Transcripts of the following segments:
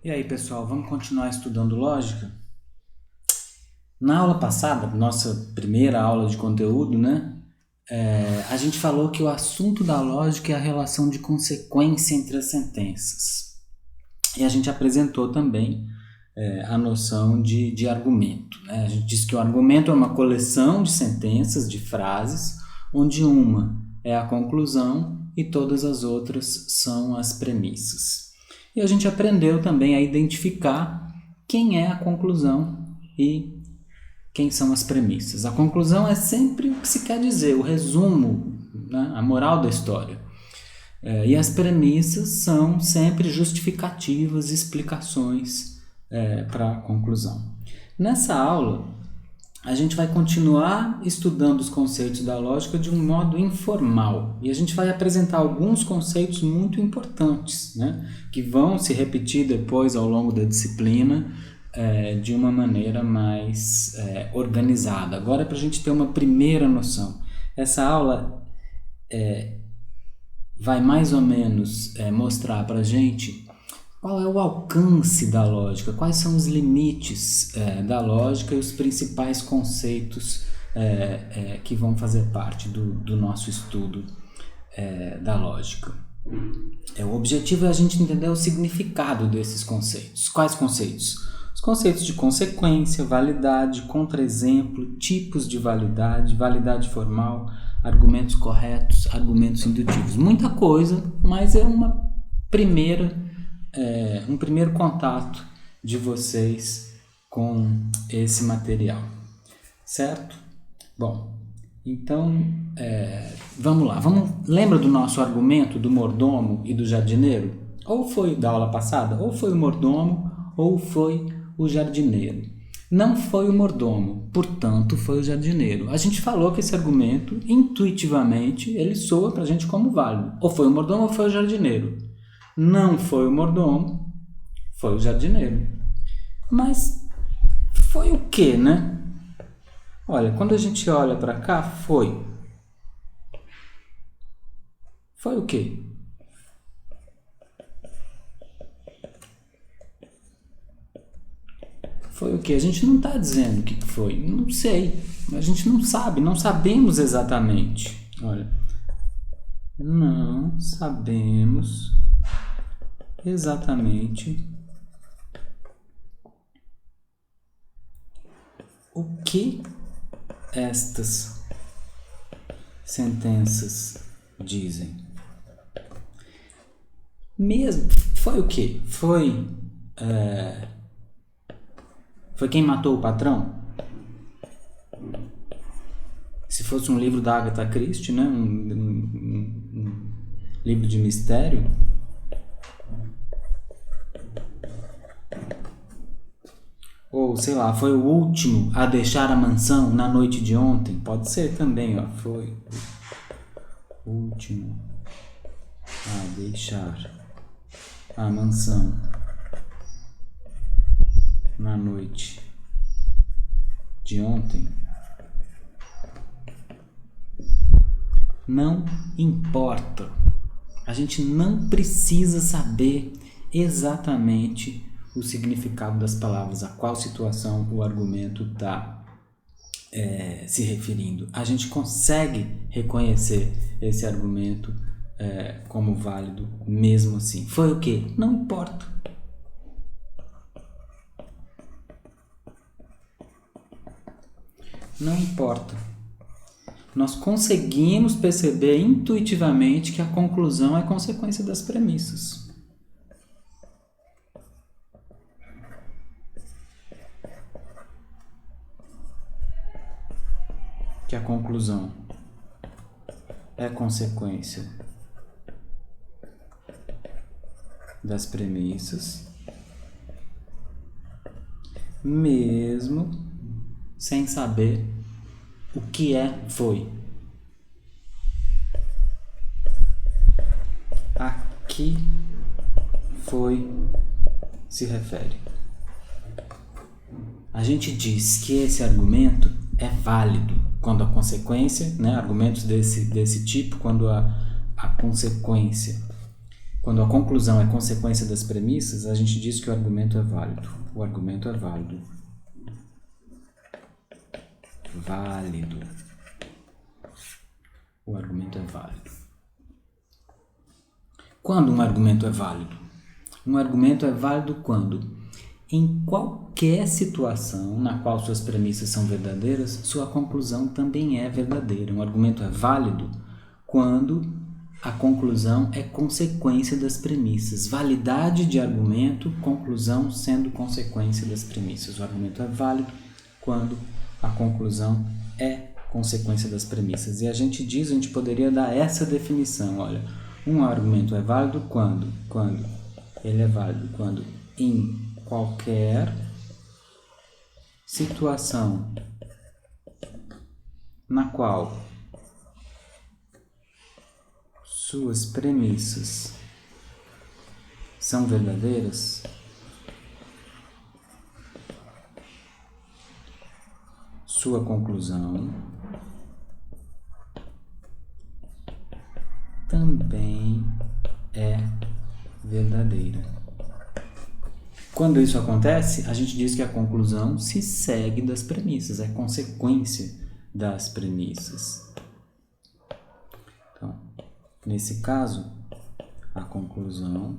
E aí, pessoal, vamos continuar estudando lógica? Na aula passada, nossa primeira aula de conteúdo, né? A gente falou que o assunto da lógica é a relação de consequência entre as sentenças. E a gente apresentou também a noção de argumento, né? A gente disse que o argumento é uma coleção de sentenças, de frases, onde uma é a conclusão e todas as outras são as premissas. E a gente aprendeu também a identificar quem é a conclusão e quem são as premissas. A conclusão é sempre o que se quer dizer, o resumo, né? A moral da história. E as premissas são sempre justificativas, explicações para a conclusão. Nessa aula, a gente vai continuar estudando os conceitos da lógica de um modo informal. E a gente vai apresentar alguns conceitos muito importantes, né? Que vão se repetir depois ao longo da disciplina de uma maneira mais organizada. Agora, para a gente ter uma primeira noção. Essa aula vai mais ou menos mostrar para a gente qual é o alcance da lógica, quais são os limites da lógica e os principais conceitos que vão fazer parte do nosso estudo da lógica. O objetivo é a gente entender o significado desses conceitos. Quais conceitos? Os conceitos de consequência, validade, contra-exemplo, tipos de validade, validade formal, argumentos corretos, argumentos indutivos. Muita coisa, mas é um primeiro contato de vocês com esse material, certo? Bom, então vamos lá. Lembra do nosso argumento do mordomo e do jardineiro? Ou foi da aula passada, ou foi o mordomo, ou foi o jardineiro. Não foi o mordomo, portanto foi o jardineiro. A gente falou que esse argumento, intuitivamente, ele soa para a gente como válido. Ou foi o mordomo ou foi o jardineiro. Não foi o mordomo, foi o jardineiro. Mas foi o quê, né? Olha, quando a gente olha para cá, foi. Foi o quê? Foi o quê? A gente não está dizendo o que foi. Não sei. A gente não sabe. Não sabemos exatamente. Olha. Não sabemos exatamente o que estas sentenças dizem. Mesmo, foi o quê? Foi quem matou o patrão? Se fosse um livro da Agatha Christie, né? Um livro de mistério, ou sei lá, foi o último a deixar a mansão na noite de ontem? Pode ser também, ó. Foi o último a deixar a mansão na noite de ontem. Não importa. A gente não precisa saber exatamente o significado das palavras, a qual situação o argumento está se referindo. A gente consegue reconhecer esse argumento como válido mesmo assim. Foi o quê? Não importa. Não importa. Nós conseguimos perceber intuitivamente que a conclusão é consequência das premissas. Que a conclusão é consequência das premissas, mesmo sem saber o que foi. A que foi se refere. A gente diz que esse argumento é válido quando a consequência, né, argumentos desse tipo, quando a consequência quando a conclusão é consequência das premissas, a gente diz que o argumento é válido. O argumento é válido. Válido. O argumento é válido. Quando um argumento é válido? Um argumento é válido quando, em qualquer situação na qual suas premissas são verdadeiras, sua conclusão também é verdadeira. Um argumento é válido quando a conclusão é consequência das premissas. Validade de argumento, conclusão sendo consequência das premissas. O argumento é válido quando a conclusão é consequência das premissas. E a gente poderia dar essa definição, olha, um argumento é válido quando ele é válido quando em qualquer situação na qual suas premissas são verdadeiras, sua conclusão também é verdadeira. Quando isso acontece, a gente diz que a conclusão se segue das premissas, é consequência das premissas. Então, nesse caso, a conclusão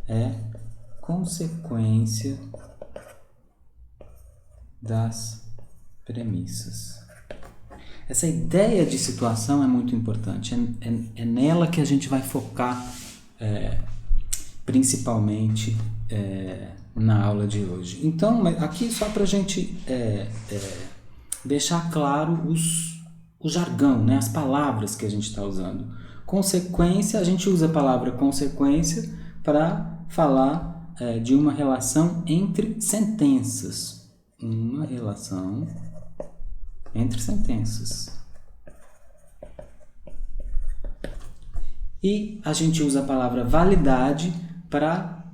é consequência das premissas. Essa ideia de situação é muito importante, é nela que a gente vai focar principalmente na aula de hoje. Então, aqui só para a gente deixar claro o jargão, né, as palavras que a gente está usando. Consequência, a gente usa a palavra consequência para falar de uma relação entre sentenças. Uma relação entre sentenças. E a gente usa a palavra validade para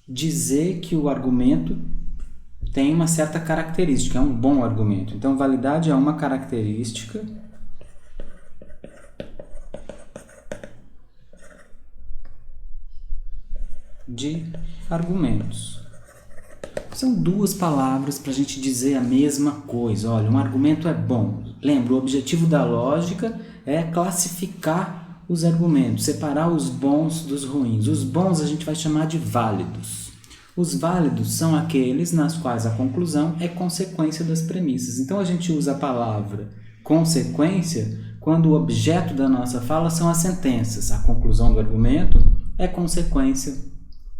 dizer que o argumento tem uma certa característica, é um bom argumento. Então, validade é uma característica de argumentos. São duas palavras para a gente dizer a mesma coisa. Olha, um argumento é bom. Lembra, o objetivo da lógica é classificar os argumentos, separar os bons dos ruins. Os bons a gente vai chamar de válidos. Os válidos são aqueles nas quais a conclusão é consequência das premissas. Então, a gente usa a palavra consequência quando o objeto da nossa fala são as sentenças. A conclusão do argumento é consequência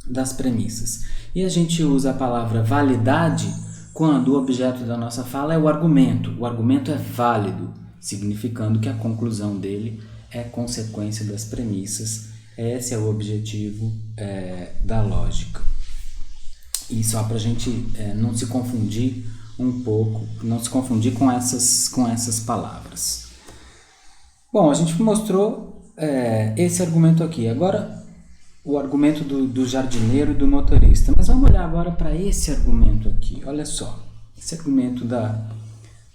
das premissas. E a gente usa a palavra validade quando o objeto da nossa fala é o argumento. O argumento é válido, significando que a conclusão dele é consequência das premissas. Esse é o objetivo da lógica. E só para a gente não se confundir um pouco, não se confundir com essas palavras. Bom, a gente mostrou esse argumento aqui. Agora, o argumento do jardineiro e do motorista. Mas vamos olhar agora para esse argumento aqui. Olha só, esse argumento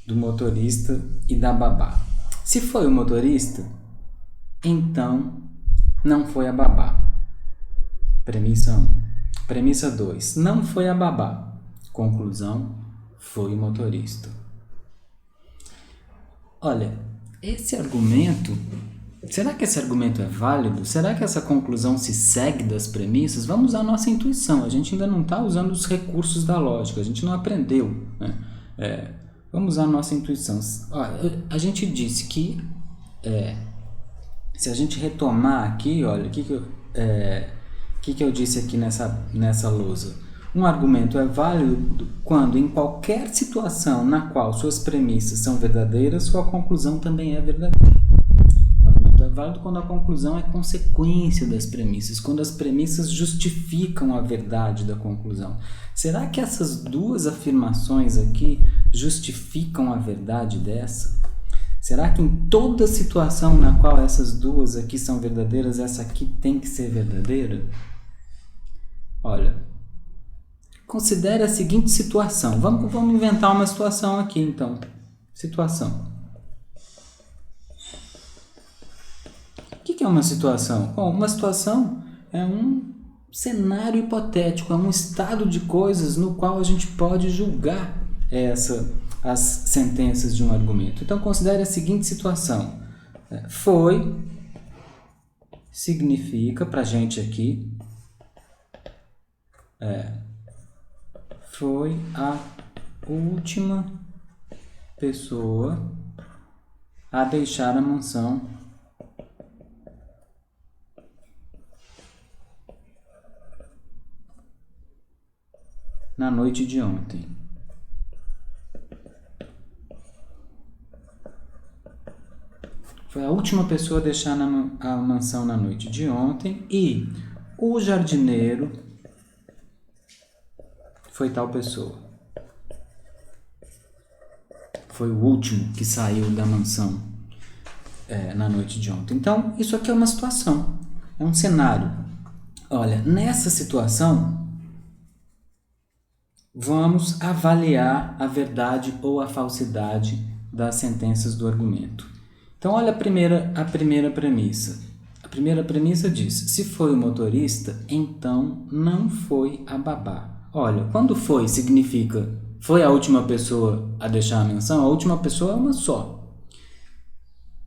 do motorista e da babá. Se foi o motorista, então não foi a babá. Premissa 1. Premissa 2. Não foi a babá. Conclusão, foi o motorista. Olha, esse argumento... Será que esse argumento é válido? Será que essa conclusão se segue das premissas? Vamos usar a nossa intuição. A gente ainda não está usando os recursos da lógica. A gente não aprendeu, né? Vamos usar a nossa intuição. A gente disse que se a gente retomar aqui, olha, o que eu disse aqui nessa lousa? Um argumento é válido quando, em qualquer situação na qual suas premissas são verdadeiras, sua conclusão também é verdadeira. É válido quando a conclusão é consequência das premissas, quando as premissas justificam a verdade da conclusão. Será que essas duas afirmações aqui justificam a verdade dessa? Será que em toda situação na qual essas duas aqui são verdadeiras, essa aqui tem que ser verdadeira? Olha, considere a seguinte situação. Vamos inventar uma situação aqui, então. Situação. O que é uma situação? Bom, uma situação é um cenário hipotético, é um estado de coisas no qual a gente pode julgar as sentenças de um argumento. Então, considere a seguinte situação. Foi significa para a gente aqui, foi a última pessoa a deixar a mansão na noite de ontem. Foi a última pessoa a deixar a mansão na noite de ontem e o jardineiro foi tal pessoa. Foi o último que saiu da mansão na noite de ontem. Então, isso aqui é uma situação, é um cenário. Olha, nessa situação, vamos avaliar a verdade ou a falsidade das sentenças do argumento. Então, olha a primeira premissa. A primeira premissa diz: se foi o motorista, então não foi a babá. Olha, quando foi significa foi a última pessoa a deixar a mansão, a última pessoa é uma só.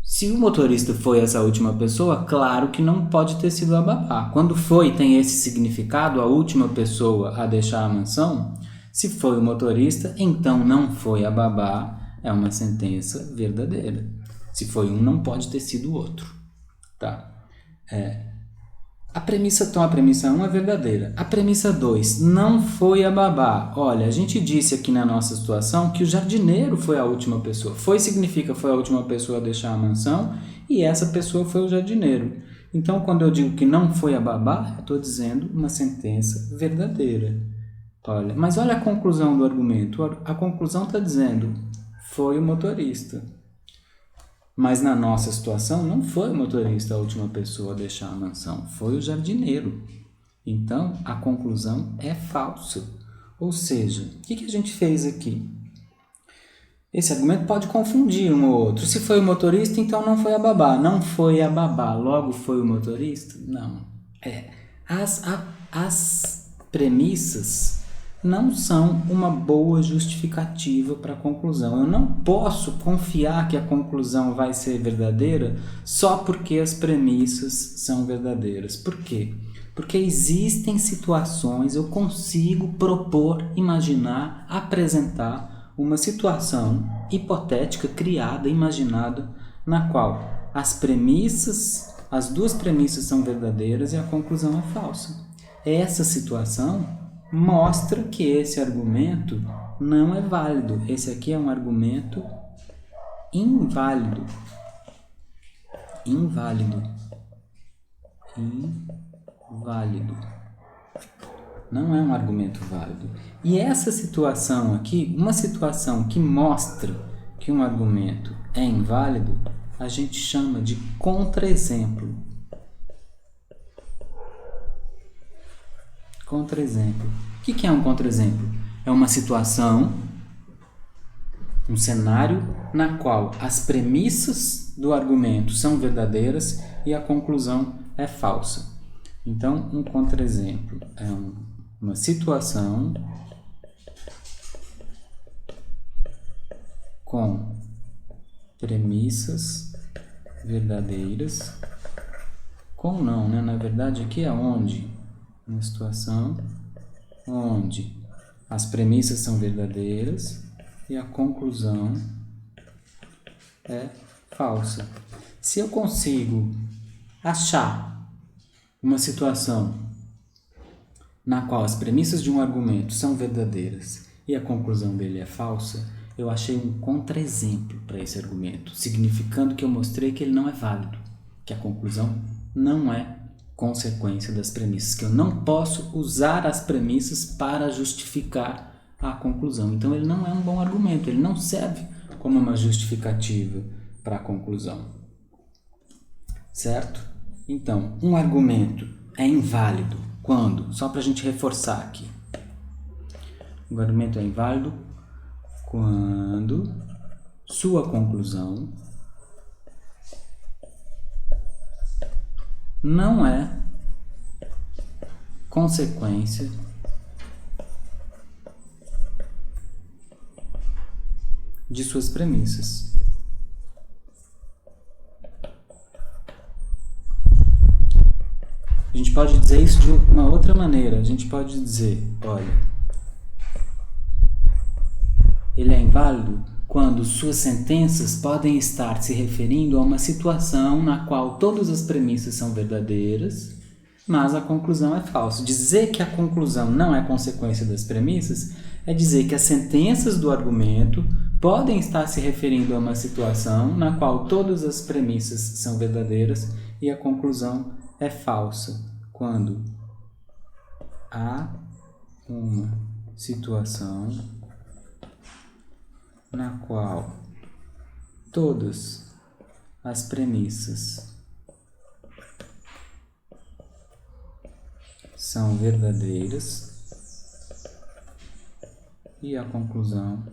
Se o motorista foi essa última pessoa, claro que não pode ter sido a babá. Quando foi tem esse significado, a última pessoa a deixar a mansão, se foi o motorista, então não foi a babá, é uma sentença verdadeira. Se foi um, não pode ter sido o outro. Tá? A premissa 1 é verdadeira. A premissa 2, não foi a babá. Olha, a gente disse aqui na nossa situação que o jardineiro foi a última pessoa. Foi significa foi a última pessoa a deixar a mansão e essa pessoa foi o jardineiro. Então, quando eu digo que não foi a babá, eu estou dizendo uma sentença verdadeira. Olha, mas olha a conclusão do argumento. A conclusão está dizendo foi o motorista. Mas na nossa situação, não foi o motorista a última pessoa a deixar a mansão, foi o jardineiro. Então, a conclusão é falsa. Ou seja, o que a gente fez aqui? Esse argumento pode confundir um ou outro. Se foi o motorista, então não foi a babá. Não foi a babá, logo foi o motorista? Não. As premissas não são uma boa justificativa para a conclusão. Eu não posso confiar que a conclusão vai ser verdadeira só porque as premissas são verdadeiras. Por quê? Porque existem situações, eu consigo propor, imaginar, apresentar uma situação hipotética, criada, imaginada, na qual as duas premissas são verdadeiras e a conclusão é falsa. Essa situação mostra que esse argumento não é válido. Esse aqui é um argumento inválido. Inválido. Não é um argumento válido. E essa situação aqui, uma situação que mostra que um argumento é inválido, a gente chama de contra-exemplo. Contra-exemplo. O que é um contra-exemplo? É uma situação, um cenário na qual as premissas do argumento são verdadeiras e a conclusão é falsa. Então, um contra-exemplo é uma situação com premissas verdadeiras, com não, né? Na verdade, aqui é onde? Uma situação onde as premissas são verdadeiras e a conclusão é falsa. Se eu consigo achar uma situação na qual as premissas de um argumento são verdadeiras e a conclusão dele é falsa, eu achei um contra-exemplo para esse argumento, significando que eu mostrei que ele não é válido, que a conclusão não é consequência das premissas, que eu não posso usar as premissas para justificar a conclusão. Então, ele não é um bom argumento, ele não serve como uma justificativa para a conclusão. Certo? Então, um argumento é inválido quando? Só para a gente reforçar aqui. O argumento é inválido quando sua conclusão não é consequência de suas premissas. A gente pode dizer isso de uma outra maneira. A gente pode dizer, olha, ele é inválido quando suas sentenças podem estar se referindo a uma situação na qual todas as premissas são verdadeiras, mas a conclusão é falsa. Dizer que a conclusão não é consequência das premissas é dizer que as sentenças do argumento podem estar se referindo a uma situação na qual todas as premissas são verdadeiras e a conclusão é falsa, quando há uma situação na qual todas as premissas são verdadeiras e a conclusão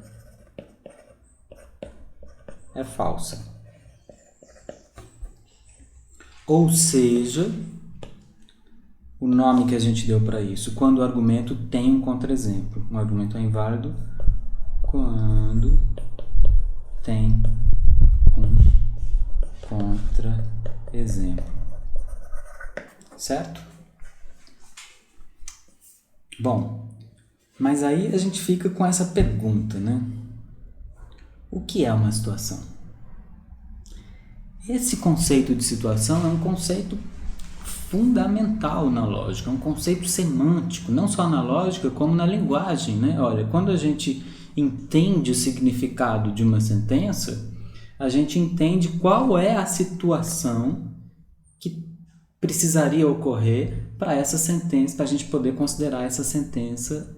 é falsa. Ou seja, o nome que a gente deu para isso, quando o argumento tem um contra-exemplo. Um argumento é inválido quando tem um contra-exemplo. Certo? Bom, mas aí a gente fica com essa pergunta, né? O que é uma situação? Esse conceito de situação é um conceito fundamental na lógica, é um conceito semântico, não só na lógica, como na linguagem, né? Olha, quando a gente entende o significado de uma sentença, a gente entende qual é a situação que precisaria ocorrer para essa sentença, para a gente poder considerar essa sentença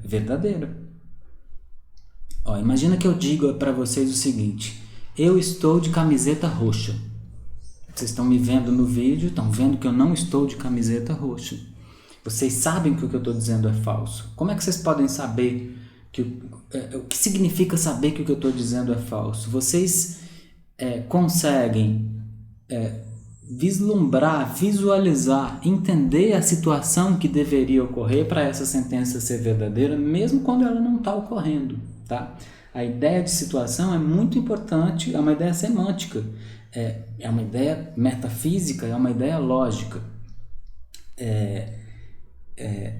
verdadeira. Ó, imagina que eu digo para vocês o seguinte: eu estou de camiseta roxa. Vocês estão me vendo no vídeo, estão vendo que eu não estou de camiseta roxa. Vocês sabem que o que eu estou dizendo é falso. Como é que vocês podem saber o que significa saber que o que eu estou dizendo é falso? Vocês conseguem vislumbrar, visualizar, entender a situação que deveria ocorrer para essa sentença ser verdadeira, mesmo quando ela não está ocorrendo, tá? A ideia de situação é muito importante, é uma ideia semântica, é uma ideia metafísica, é uma ideia lógica.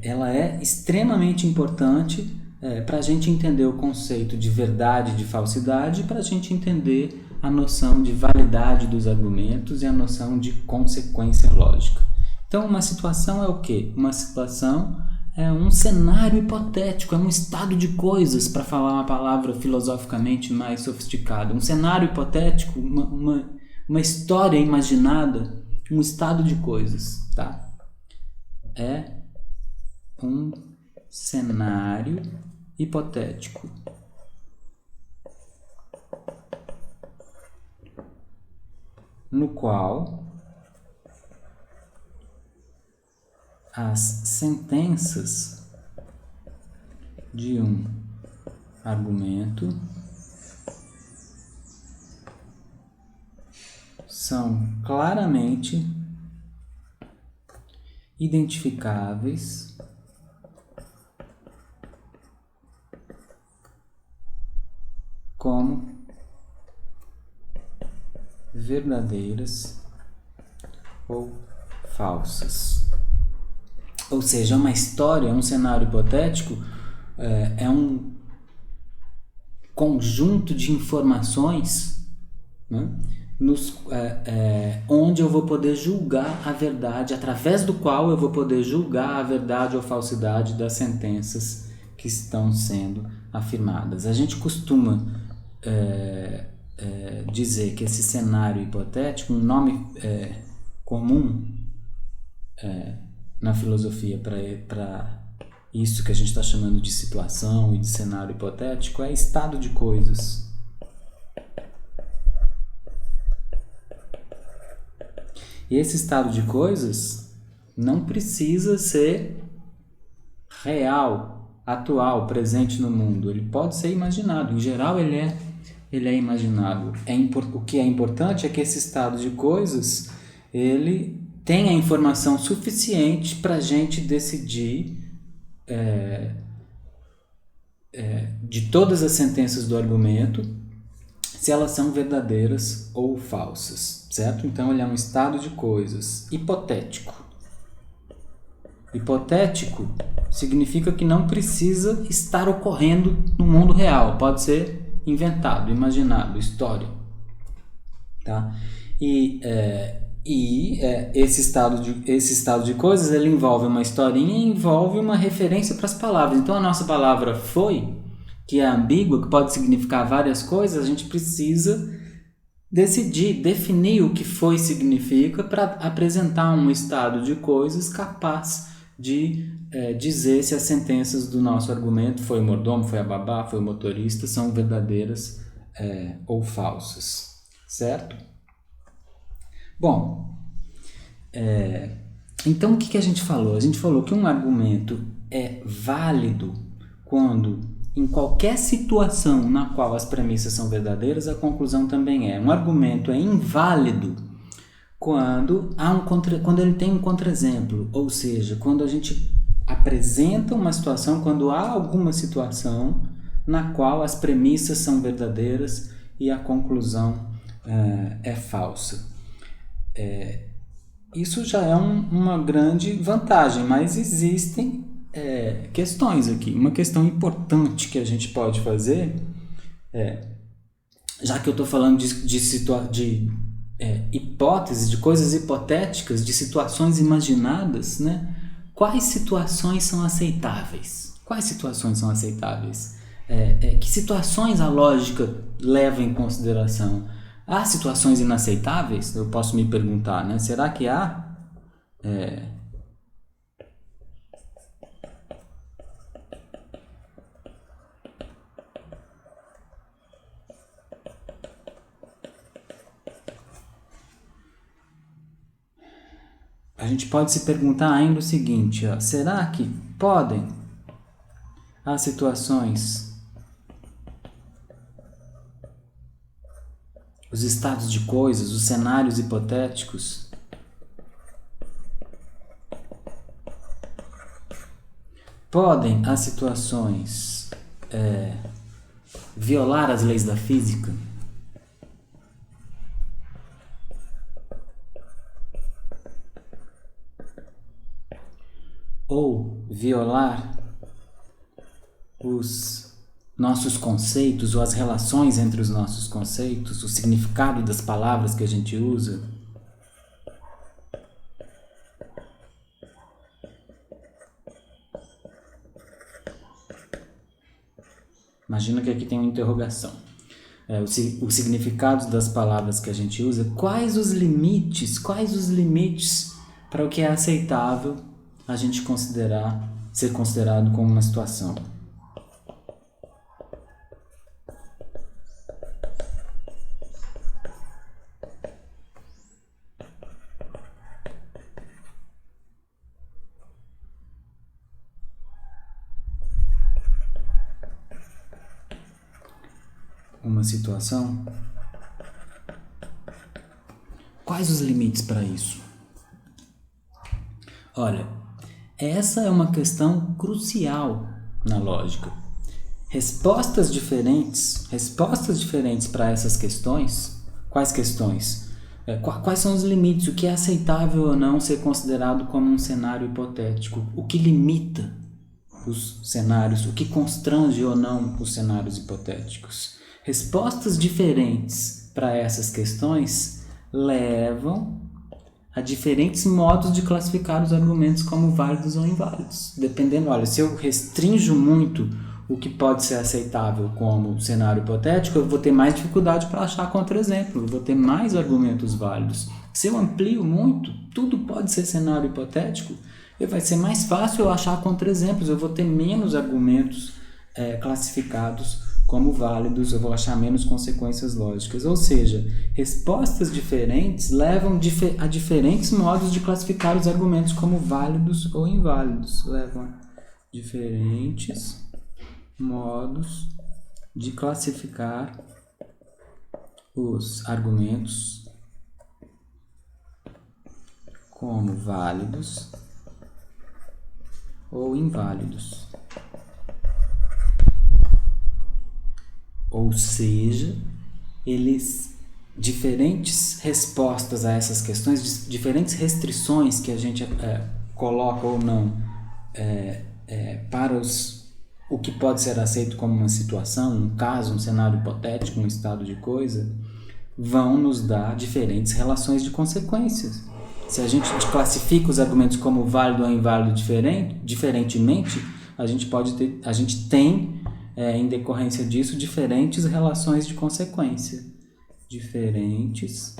Ela é extremamente importante para a gente entender o conceito de verdade e de falsidade, para a gente entender a noção de validade dos argumentos e a noção de consequência lógica. Então, uma situação é o quê? Uma situação é um cenário hipotético, é um estado de coisas, para falar uma palavra filosoficamente mais sofisticada. Um cenário hipotético, uma história imaginada, um estado de coisas, tá? É um cenário hipotético. No qual as sentenças de um argumento são claramente identificáveis como verdadeiras ou falsas. Ou seja, uma história, um cenário hipotético é um conjunto de informações, né, onde eu vou poder julgar a verdade, através do qual eu vou poder julgar a verdade ou falsidade das sentenças que estão sendo afirmadas. A gente costuma dizer que esse cenário hipotético, um nome comum na filosofia para isso que a gente está chamando de situação e de cenário hipotético, é estado de coisas. E esse estado de coisas não precisa ser real, atual, presente no mundo. Ele pode ser imaginado. Em geral, ele é imaginado. O que é importante é que esse estado de coisas ele tem a informação suficiente para a gente decidir de todas as sentenças do argumento se elas são verdadeiras ou falsas, certo? Então ele é um estado de coisas hipotético. Hipotético significa que não precisa estar ocorrendo no mundo real, pode ser inventado, imaginado, história, tá? Esse estado de coisas, ele envolve uma historinha e envolve uma referência para as palavras. Então a nossa palavra foi, que é ambígua, que pode significar várias coisas, a gente precisa definir o que foi significa para apresentar um estado de coisas capaz de dizer se as sentenças do nosso argumento, foi o mordomo, foi a babá, foi o motorista, são verdadeiras ou falsas, certo? Bom, então o que a gente falou? A gente falou que um argumento é válido quando, em qualquer situação na qual as premissas são verdadeiras, a conclusão também é. Um argumento é inválido quando ele tem um contra-exemplo, ou seja, quando a gente apresenta uma situação, quando há alguma situação na qual as premissas são verdadeiras e a conclusão é falsa. Isso já é uma grande vantagem, mas existem questões aqui. Uma questão importante que a gente pode fazer, já que eu estou falando de hipóteses, de coisas hipotéticas, de situações imaginadas, né? Quais situações são aceitáveis? Quais situações são aceitáveis? Que situações a lógica leva em consideração? Há situações inaceitáveis? Eu posso me perguntar, né? Será que há? A gente pode se perguntar ainda o seguinte, ó, será que podem há situações, os estados de coisas, os cenários hipotéticos, podem há situações violar as leis da física? Ou violar os nossos conceitos ou as relações entre os nossos conceitos, o significado das palavras que a gente usa? Imagina que aqui tem uma interrogação. Os significados das palavras que a gente usa, quais os limites para o que é aceitável a gente ser considerado como uma situação? Uma situação? Quais os limites para isso? Olha, essa é uma questão crucial na lógica. Respostas diferentes para essas questões. Quais questões? Quais são os limites? O que é aceitável ou não ser considerado como um cenário hipotético? O que limita os cenários? O que constrange ou não os cenários hipotéticos? Respostas diferentes para essas questões levam a diferentes modos de classificar os argumentos como válidos ou inválidos. Dependendo, olha, se eu restrinjo muito o que pode ser aceitável como cenário hipotético, eu vou ter mais dificuldade para achar contra-exemplo, eu vou ter mais argumentos válidos. Se eu amplio muito, tudo pode ser cenário hipotético, vai ser mais fácil eu achar contra-exemplos, eu vou ter menos argumentos classificados como válidos, eu vou achar menos consequências lógicas. Ou seja, respostas diferentes levam a diferentes modos de classificar os argumentos como válidos ou inválidos. Levam a diferentes modos de classificar os argumentos como válidos ou inválidos. Ou seja, diferentes respostas a essas questões, diferentes restrições que a gente coloca ou não para o que pode ser aceito como uma situação, um caso, um cenário hipotético, um estado de coisa, vão nos dar diferentes relações de consequências. Se a gente classifica os argumentos como válido ou inválido diferentemente, a gente tem, em decorrência disso, diferentes relações de consequência. Diferentes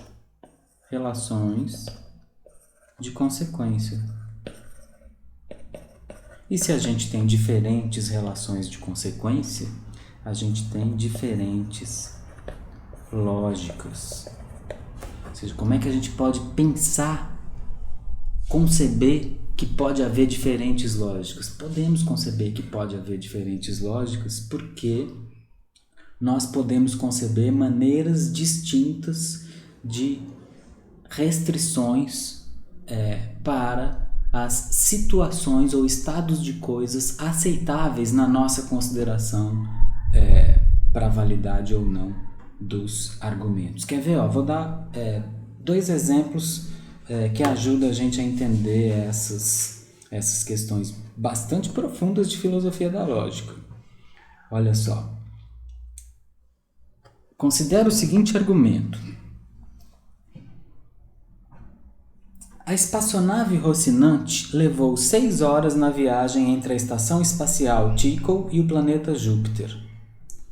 relações de consequência. E se a gente tem diferentes relações de consequência, a gente tem diferentes lógicas. Ou seja, como é que a gente pode pensar, conceber que pode haver diferentes lógicas? Podemos conceber que pode haver diferentes lógicas porque nós podemos conceber maneiras distintas de restrições para as situações ou estados de coisas aceitáveis na nossa consideração para a validade ou não dos argumentos. Quer ver? Vou dar 2 exemplos que ajudam a gente a entender essas questões bastante profundas de filosofia da lógica. Olha só. Considera o seguinte argumento. A espaçonave Rocinante levou 6 horas na viagem entre a estação espacial Tycho e o planeta Júpiter.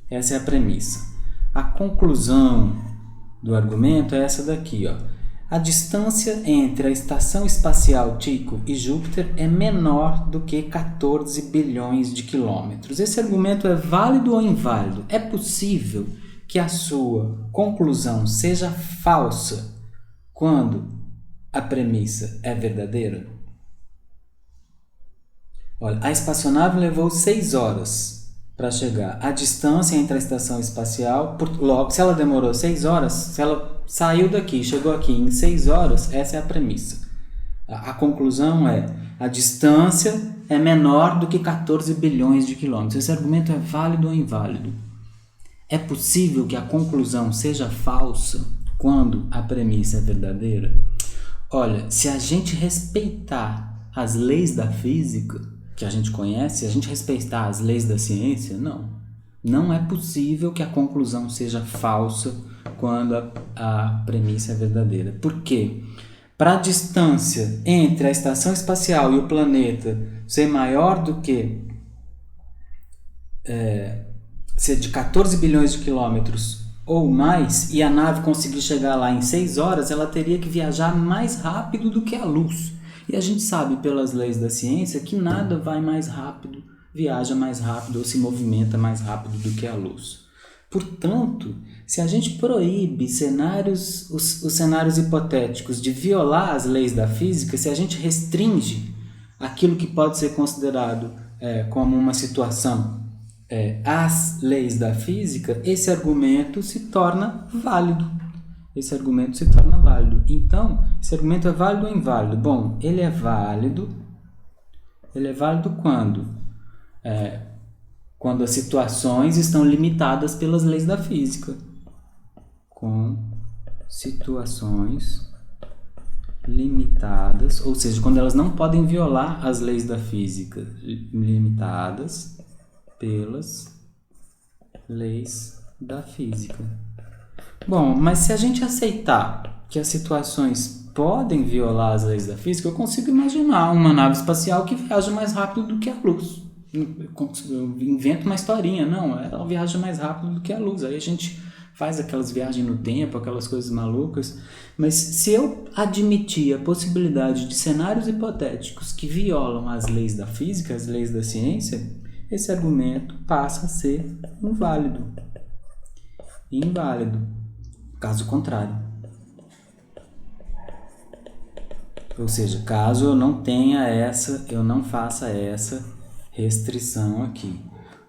Essa é a premissa. A conclusão do argumento é essa daqui, ó. A distância entre a estação espacial Tycho e Júpiter é menor do que 14 bilhões de quilômetros. Esse argumento é válido ou inválido? É possível que a sua conclusão seja falsa quando a premissa é verdadeira? Olha, a espaçonave levou 6 horas para chegar. A distância entre a estação espacial, logo, se ela demorou 6 horas, se ela saiu daqui e chegou aqui em 6 horas, essa é a premissa. A conclusão é: a distância é menor do que 14 bilhões de quilômetros. Esse argumento é válido ou inválido? É possível que a conclusão seja falsa quando a premissa é verdadeira? Olha, se a gente respeitar as leis da física que a gente conhece, se a gente respeitar as leis da ciência, não é possível que a conclusão seja falsa quando a premissa é verdadeira. Por quê? Para a distância entre a estação espacial e o planeta ser maior do que ser de 14 bilhões de quilômetros ou mais, e a nave conseguir chegar lá em 6 horas, ela teria que viajar mais rápido do que a luz. E a gente sabe pelas leis da ciência que nada vai mais rápido, viaja mais rápido ou se movimenta mais rápido do que a luz. Portanto, se a gente proíbe os cenários hipotéticos de violar as leis da física, se a gente restringe aquilo que pode ser considerado como uma situação às leis da física, esse argumento se torna válido. Então, esse argumento é válido ou inválido? Bom, ele é válido quando? Quando as situações estão limitadas pelas leis da física. Com situações limitadas, ou seja, quando elas não podem violar as leis da física, limitadas pelas leis da física. Bom, mas se a gente aceitar que as situações podem violar as leis da física, eu consigo imaginar uma nave espacial que viaja mais rápido do que a luz. Eu invento uma historinha, não, ela viaja mais rápido do que a luz. Aí a gente faz aquelas viagens no tempo, aquelas coisas malucas. Mas se eu admitir a possibilidade de cenários hipotéticos que violam as leis da física, as leis da ciência, esse argumento passa a ser inválido. Caso contrário. Ou seja, caso eu não faça essa restrição aqui.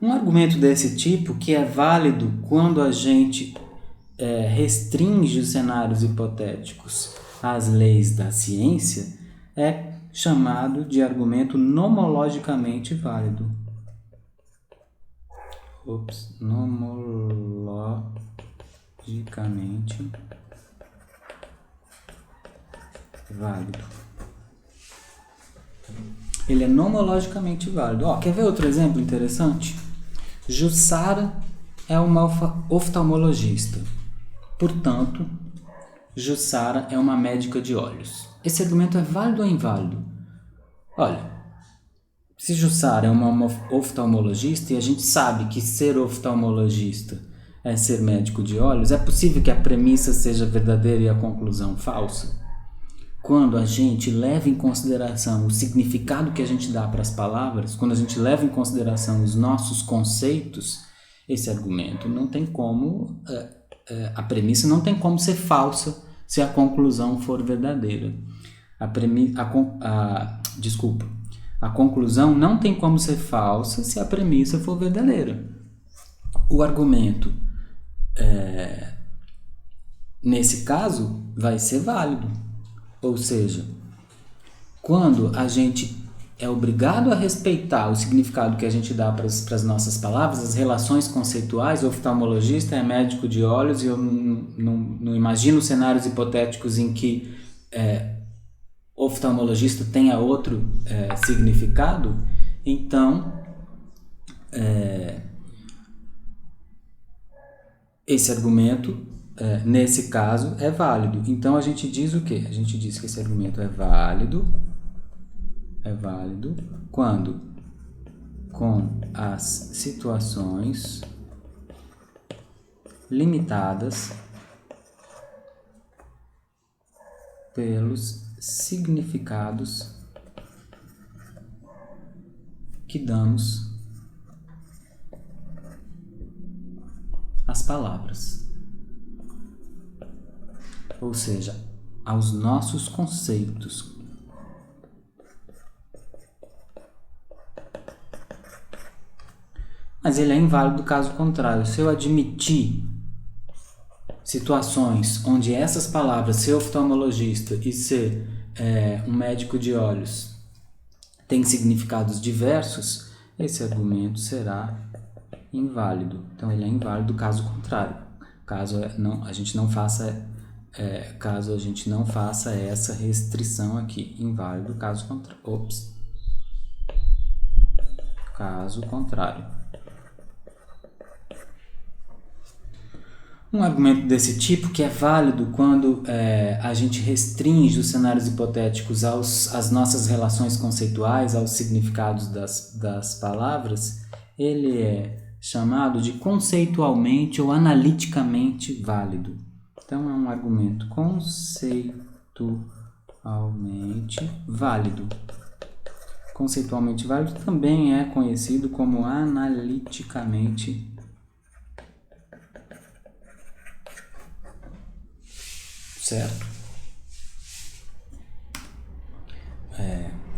Um argumento desse tipo, que é válido quando a gente restringe os cenários hipotéticos às leis da ciência, é chamado de argumento nomologicamente válido. Nomologicamente válido. Ele é nomologicamente válido. Quer ver outro exemplo interessante? Jussara é uma oftalmologista. Portanto, Jussara é uma médica de olhos. Esse argumento é válido ou inválido? Olha, se Jussara é uma oftalmologista e a gente sabe que ser oftalmologista é ser médico de olhos, é possível que a premissa seja verdadeira e a conclusão falsa? Quando a gente leva em consideração o significado que a gente dá para as palavras, quando a gente leva em consideração os nossos conceitos, esse argumento não tem como, a premissa não tem como ser falsa se a conclusão for verdadeira. A conclusão não tem como ser falsa se a premissa for verdadeira. O argumento, nesse caso, vai ser válido. Ou seja, quando a gente é obrigado a respeitar o significado que a gente dá para as nossas palavras, as relações conceituais, o oftalmologista é médico de olhos e eu não imagino cenários hipotéticos em que oftalmologista tenha outro significado, então esse argumento, nesse caso, é válido. Então a gente diz o quê? A gente diz que esse argumento é válido quando com as situações limitadas pelos significados que damos às palavras, ou seja, aos nossos conceitos. Mas ele é inválido caso contrário. Se eu admitir situações onde essas palavras, ser oftalmologista e ser um médico de olhos, têm significados diversos, esse argumento será inválido. Então ele é inválido caso contrário. Caso a gente não faça essa restrição aqui. Inválido caso contrário. Caso contrário. Um argumento desse tipo, que é válido quando a gente restringe os cenários hipotéticos às nossas relações conceituais, aos significados das palavras, ele é chamado de conceitualmente ou analiticamente válido. Então, é um argumento conceitualmente válido. Conceitualmente válido também é conhecido como analiticamente certo?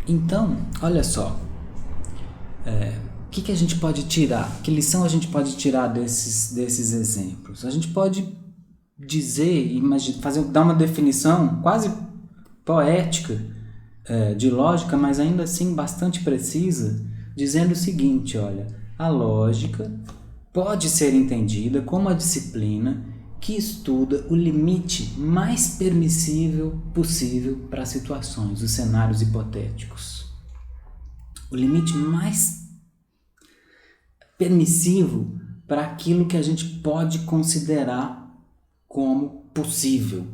Então, olha só, o que a gente pode tirar? Que lição a gente pode tirar desses exemplos? A gente pode dizer, dar uma definição quase poética de lógica, mas ainda assim bastante precisa, dizendo o seguinte, olha, a lógica pode ser entendida como a disciplina que estuda o limite mais permissível possível para situações, os cenários hipotéticos. O limite mais permissivo para aquilo que a gente pode considerar como possível.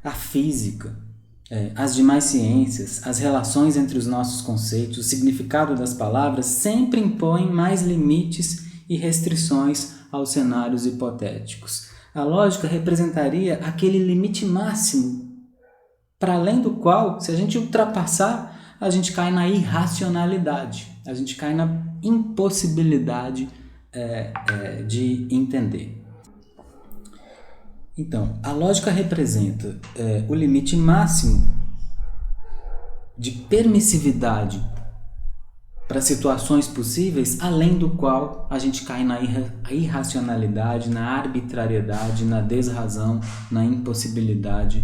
A física, as demais ciências, as relações entre os nossos conceitos, o significado das palavras sempre impõem mais limites e restrições aos cenários hipotéticos. A lógica representaria aquele limite máximo, para além do qual, se a gente ultrapassar, a gente cai na irracionalidade, a gente cai na impossibilidade de entender. Então, a lógica representa o limite máximo de permissividade para situações possíveis, além do qual a gente cai na irracionalidade, na arbitrariedade, na desrazão, na impossibilidade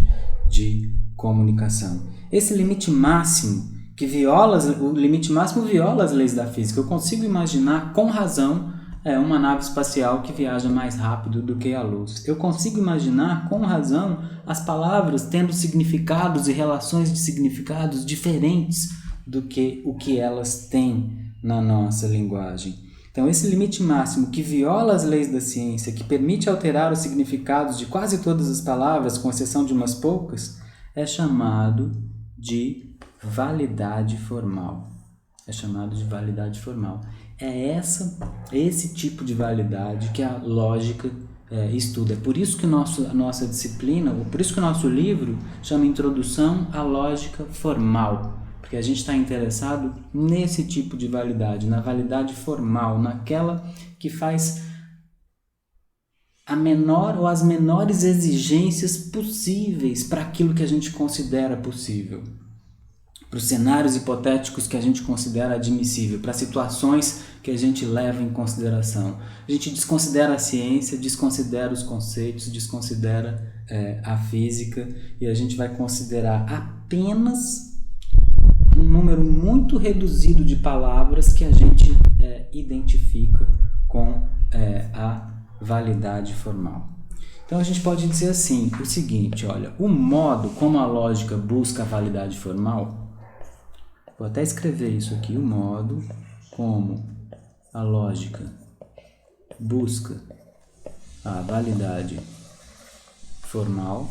de comunicação. esse limite máximo que viola, o limite máximo viola as leis da física. Eu consigo imaginar com razão uma nave espacial que viaja mais rápido do que a luz. Eu consigo imaginar com razão as palavras tendo significados e relações de significados diferentes do que o que elas têm na nossa linguagem. Então, esse limite máximo que viola as leis da ciência, que permite alterar os significados de quase todas as palavras, com exceção de umas poucas, é chamado de validade formal. É chamado de validade formal. É esse tipo de validade que a lógica estuda. É por isso que a nossa disciplina, por isso que o nosso livro chama Introdução à Lógica Formal. Porque a gente está interessado nesse tipo de validade, na validade formal, naquela que faz a menor ou as menores exigências possíveis para aquilo que a gente considera possível, para os cenários hipotéticos que a gente considera admissível, para situações que a gente leva em consideração. A gente desconsidera a ciência, desconsidera os conceitos, desconsidera a física, e a gente vai considerar apenas um número muito reduzido de palavras que a gente identifica com a validade formal. Então a gente pode dizer assim, o seguinte, olha, o modo como a lógica busca a validade formal, vou até escrever isso aqui, o modo como a lógica busca a validade formal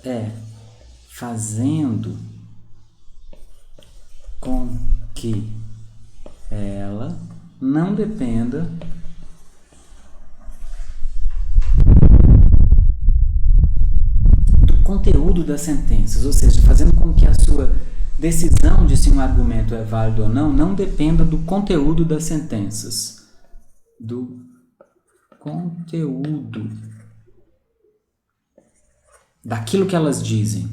é fazendo com que ela não dependa do conteúdo das sentenças, ou seja, fazendo com que a sua decisão de se um argumento é válido ou não dependa do conteúdo das sentenças, do conteúdo daquilo que elas dizem,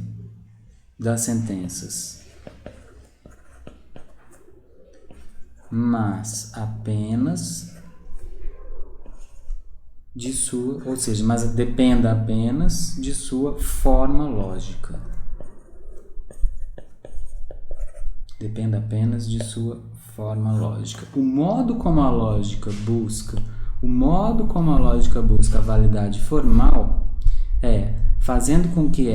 das sentenças, mas apenas de sua, ou seja, mas dependa apenas de sua forma lógica. Dependa apenas de sua forma lógica. O modo como a lógica busca a validade formal é fazendo com que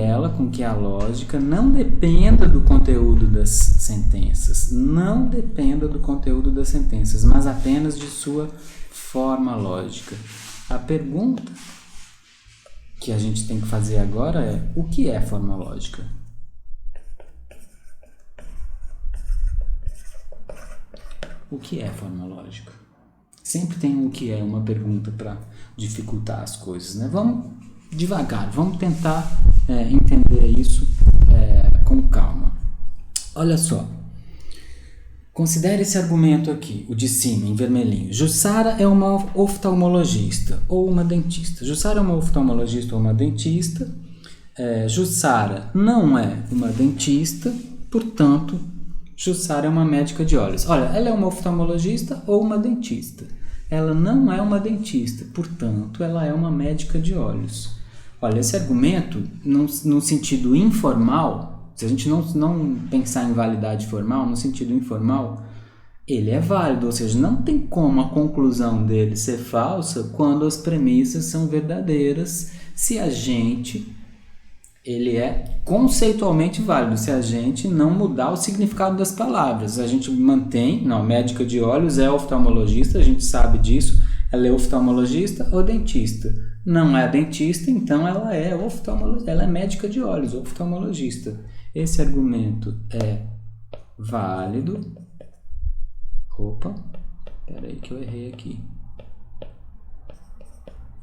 a lógica não dependa do conteúdo das sentenças, mas apenas de sua forma lógica. A pergunta que a gente tem que fazer agora é: o que é forma lógica? O que é forma lógica? Sempre tem o que é, uma pergunta para dificultar as coisas, né? Vamos devagar, vamos tentar entender isso com calma. Olha só, considere esse argumento aqui, o de cima, em vermelhinho. Jussara é uma oftalmologista ou uma dentista. Jussara é uma oftalmologista ou uma dentista. Jussara não é uma dentista, portanto, Jussara é uma médica de olhos. Olha, ela é uma oftalmologista ou uma dentista. Ela não é uma dentista, portanto, ela é uma médica de olhos. Olha, esse argumento, no sentido informal, se a gente não pensar em validade formal, no sentido informal, ele é válido, ou seja, não tem como a conclusão dele ser falsa quando as premissas são verdadeiras, ele é conceitualmente válido, se a gente não mudar o significado das palavras. A gente mantém, médica de olhos é oftalmologista, a gente sabe disso, ela é oftalmologista ou dentista. Não é dentista, então ela é oftalmologista, ela é médica de olhos, oftalmologista. Esse argumento é válido. Opa, peraí que eu errei aqui.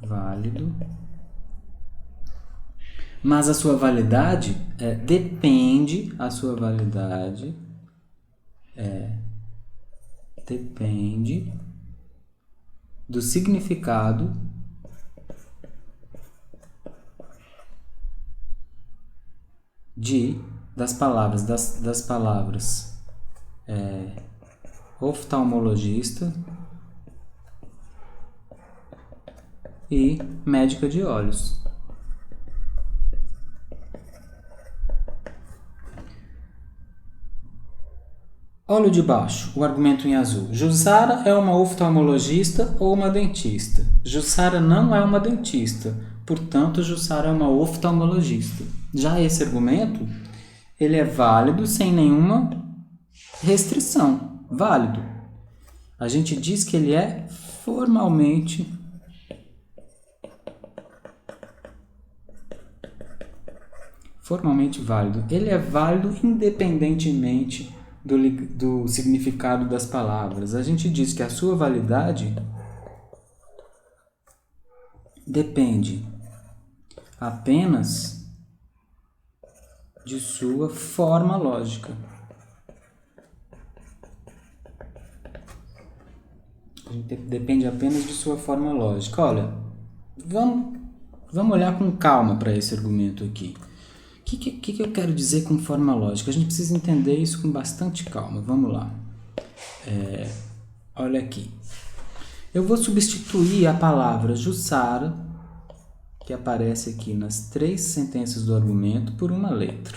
Válido. Mas a sua validade depende do significado das palavras oftalmologista e médica de olhos. Olha o de baixo, o argumento em azul. Jussara é uma oftalmologista ou uma dentista. Jussara não é uma dentista, portanto, Jussara é uma oftalmologista. Já esse argumento, ele é válido sem nenhuma restrição. Válido. A gente diz que ele é formalmente válido. Ele é válido independentemente do significado das palavras. A gente diz que a sua validade depende apenas de sua forma lógica. Depende apenas de sua forma lógica. Olha, vamos olhar com calma para esse argumento aqui. O que eu quero dizer com forma lógica? A gente precisa entender isso com bastante calma. Vamos lá. Olha aqui. Eu vou substituir a palavra Jussara, que aparece aqui nas 3 sentenças do argumento, por uma letra.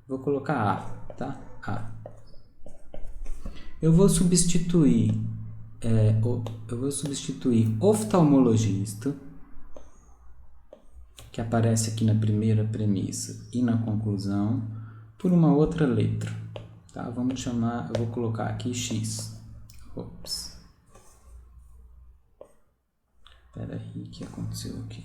Vou colocar A, tá? A. Eu vou substituir oftalmologista, que aparece aqui na primeira premissa e na conclusão, por uma outra letra. Tá? Vamos chamar, eu vou colocar aqui X. Ops. Espera aí, o que aconteceu aqui?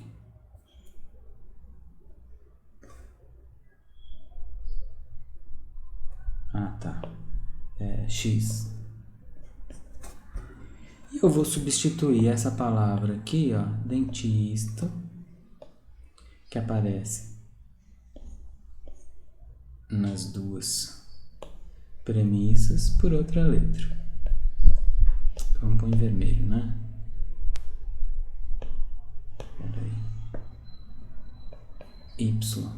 Ah, tá. X. E eu vou substituir essa palavra aqui, ó, dentista, que aparece nas 2 premissas, por outra letra. Vamos pôr em vermelho, né? Espera aí. Y.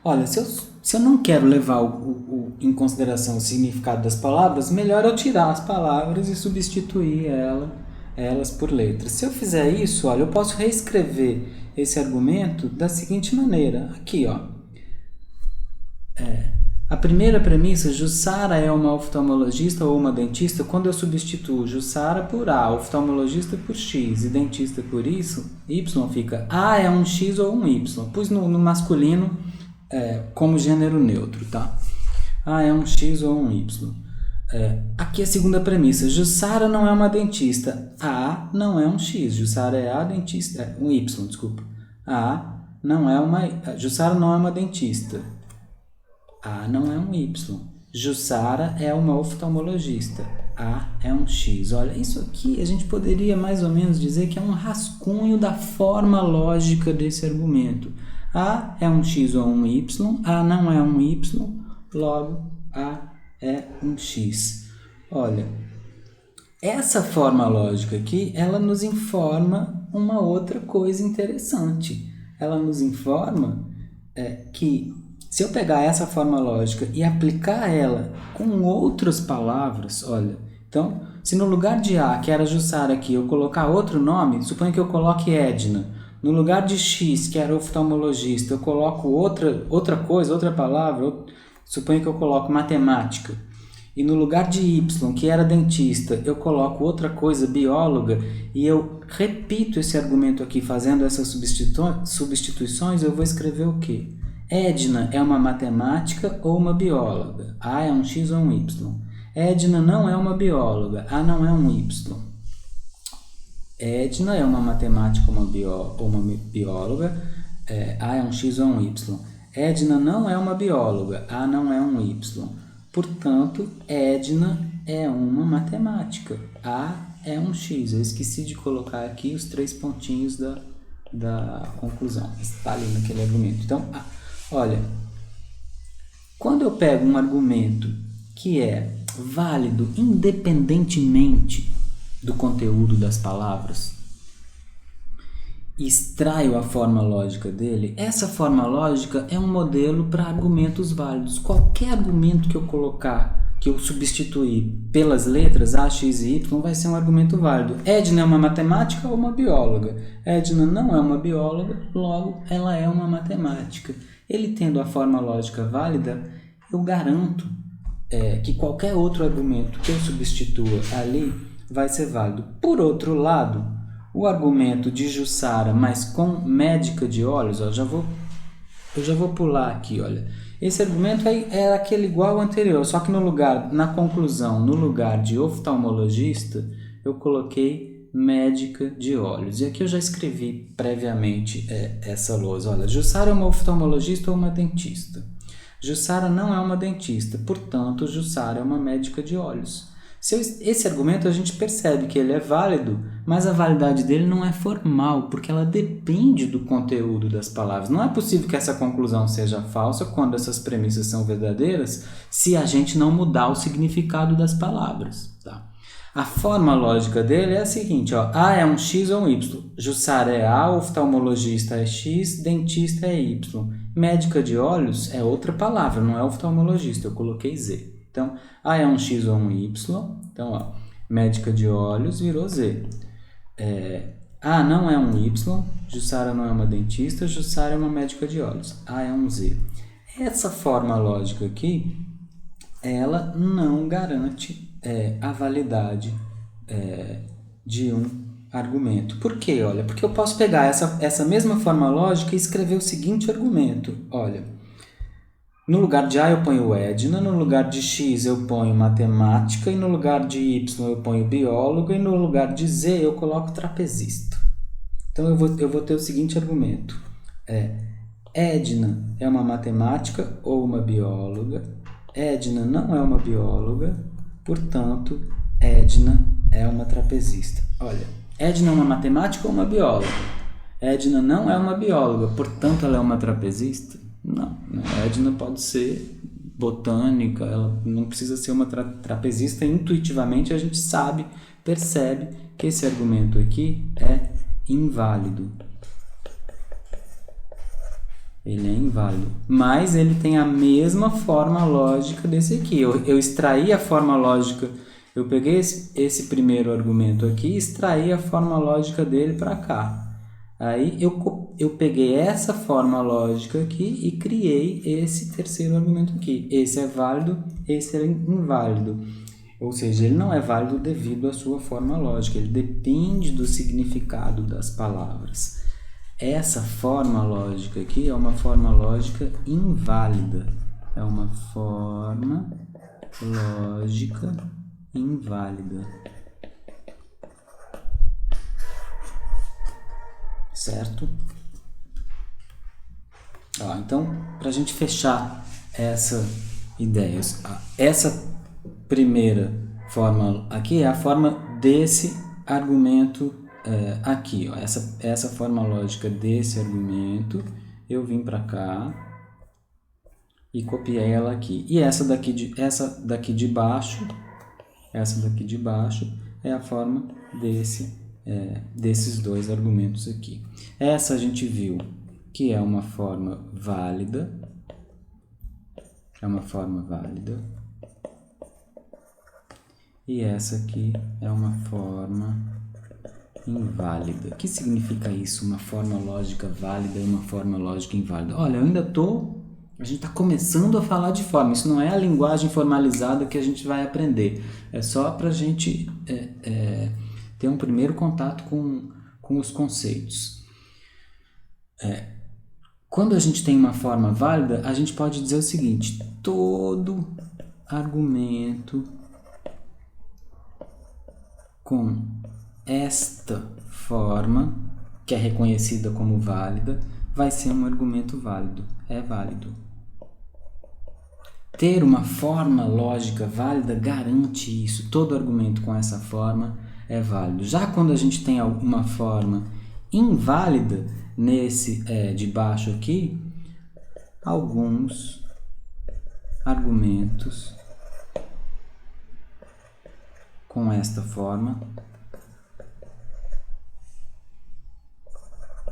Olha, se eu não quero levar em consideração o significado das palavras, melhor eu tirar as palavras e substituir elas por letras. Se eu fizer isso, olha, eu posso reescrever esse argumento da seguinte maneira. Aqui, ó. A primeira premissa, Jussara é uma oftalmologista ou uma dentista, quando eu substituo Jussara por A, oftalmologista por X e dentista por Y, fica A é um X ou um Y. Pus no masculino como gênero neutro, tá? A é um X ou um Y. Aqui a segunda premissa, Jussara não é uma dentista. A não é um X, Jussara é a dentista, um Y, desculpa. Jussara não é uma dentista. A não é um Y. Jussara é uma oftalmologista. A é um X. Olha, isso aqui a gente poderia mais ou menos dizer que é um rascunho da forma lógica desse argumento. A é um X ou um Y, A não é um Y, logo A é um X. Olha, essa forma lógica aqui, ela nos informa uma outra coisa interessante. Ela nos informa que se eu pegar essa forma lógica e aplicar ela com outras palavras, olha, então, se no lugar de A, que era Jussara aqui, eu colocar outro nome, suponha que eu coloque Edna. No lugar de X, que era oftalmologista, eu coloco outra coisa, outra palavra, suponha que eu coloco matemática. E no lugar de Y, que era dentista, eu coloco outra coisa, bióloga, e eu repito esse argumento aqui, fazendo essas substituições, eu vou escrever o quê? Edna é uma matemática ou uma bióloga? A é um X ou um Y? Edna não é uma bióloga. A não é um Y. Edna é uma matemática ou uma bióloga. A é um X ou um Y. Edna não é uma bióloga. A não é um Y. Portanto, Edna é uma matemática. A é um X. Eu esqueci de colocar aqui os 3 pontinhos da conclusão. Está ali naquele argumento. Então, olha, quando eu pego um argumento que é válido independentemente do conteúdo das palavras, extraio a forma lógica dele, essa forma lógica é um modelo para argumentos válidos. Qualquer argumento que eu colocar, que eu substituir pelas letras A, X e Y, vai ser um argumento válido. Edna é uma matemática ou uma bióloga? Edna não é uma bióloga, logo ela é uma matemática. Ele tendo a forma lógica válida, eu garanto que qualquer outro argumento que eu substitua ali vai ser válido. Por outro lado, o argumento de Jussara, mas com médica de olhos, ó, eu já vou pular aqui, olha. Esse argumento é aquele igual ao anterior, só que na conclusão, no lugar de oftalmologista, eu coloquei médica de olhos. E aqui eu já escrevi previamente essa lousa. Olha, Jussara é uma oftalmologista ou uma dentista? Jussara não é uma dentista, portanto, Jussara é uma médica de olhos. Esse argumento a gente percebe que ele é válido, mas a validade dele não é formal, porque ela depende do conteúdo das palavras. Não é possível que essa conclusão seja falsa quando essas premissas são verdadeiras, se a gente não mudar o significado das palavras. Tá? A forma lógica dele é a seguinte, ó, A é um X ou um Y. Jussara é A, oftalmologista é X, dentista é Y. Médica de olhos é outra palavra, não é oftalmologista, eu coloquei Z. Então, A é um X ou um Y. Então, ó, médica de olhos virou Z. A não é um Y. Jussara não é uma dentista. Jussara é uma médica de olhos. A é um Z. Essa forma lógica aqui, ela não garante a validade de um argumento. Por quê? Olha, porque eu posso pegar essa mesma forma lógica e escrever o seguinte argumento. Olha, no lugar de A eu ponho Edna, no lugar de X eu ponho matemática, e no lugar de Y eu ponho bióloga, e no lugar de Z eu coloco trapezista. Então eu vou ter o seguinte argumento. Edna é uma matemática ou uma bióloga. Edna não é uma bióloga, portanto, Edna é uma trapezista. Olha, Edna é uma matemática ou uma bióloga? Edna não é uma bióloga, portanto, ela é uma trapezista? Não, a Edna pode ser botânica, ela não precisa ser uma trapezista. Intuitivamente a gente percebe que esse argumento aqui é inválido. Ele é inválido, mas ele tem a mesma forma lógica desse aqui. Eu extraí a forma lógica, eu peguei esse primeiro argumento aqui e extraí a forma lógica dele para cá. Aí eu peguei essa forma lógica aqui e criei esse terceiro argumento aqui. Esse é válido, esse é inválido. Ou seja, ele não é válido devido à sua forma lógica. Ele depende do significado das palavras. Essa forma lógica aqui é uma forma lógica inválida. É uma forma lógica inválida. Certo? Então, para a gente fechar essa ideia, essa primeira forma aqui é a forma desse argumento aqui. Ó, essa forma lógica desse argumento, eu vim para cá e copiei ela aqui. E essa daqui de baixo é a forma desses dois argumentos aqui. Essa a gente viu que é uma forma válida. E essa aqui é uma forma inválida. O que significa isso? Uma forma lógica válida e uma forma lógica inválida. Olha, a gente está começando a falar de forma. Isso não é a linguagem formalizada que a gente vai aprender. É só para a gente ter um primeiro contato com os conceitos. Quando a gente tem uma forma válida, a gente pode dizer o seguinte: todo argumento com esta forma, que é reconhecida como válida, vai ser um argumento válido. É válido. Ter uma forma lógica válida garante isso. Todo argumento com essa forma é válido. Já quando a gente tem uma forma inválida, nesse de baixo aqui, alguns argumentos com esta forma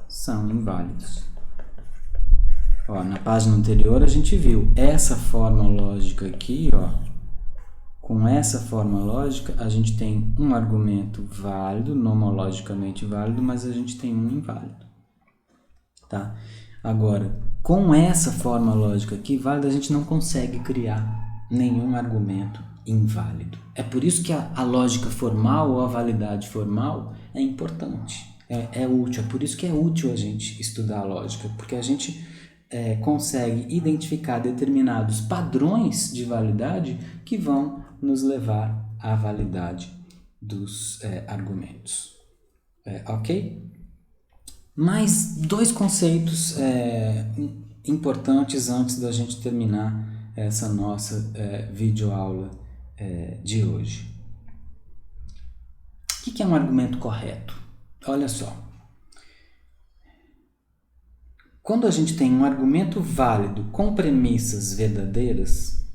são inválidos. Na página anterior a gente viu essa forma lógica aqui, com essa forma lógica a gente tem um argumento válido, nomologicamente válido, mas a gente tem um inválido. Tá? Agora, com essa forma lógica aqui, válida, a gente não consegue criar nenhum argumento inválido. É por isso que a lógica formal ou a validade formal é importante, é útil. É por isso que é útil a gente estudar a lógica, porque a gente consegue identificar determinados padrões de validade que vão nos levar à validade dos argumentos. Ok? Mais dois conceitos importantes antes da gente terminar essa nossa videoaula de hoje. O que é um argumento correto? Olha só. Quando a gente tem um argumento válido com premissas verdadeiras,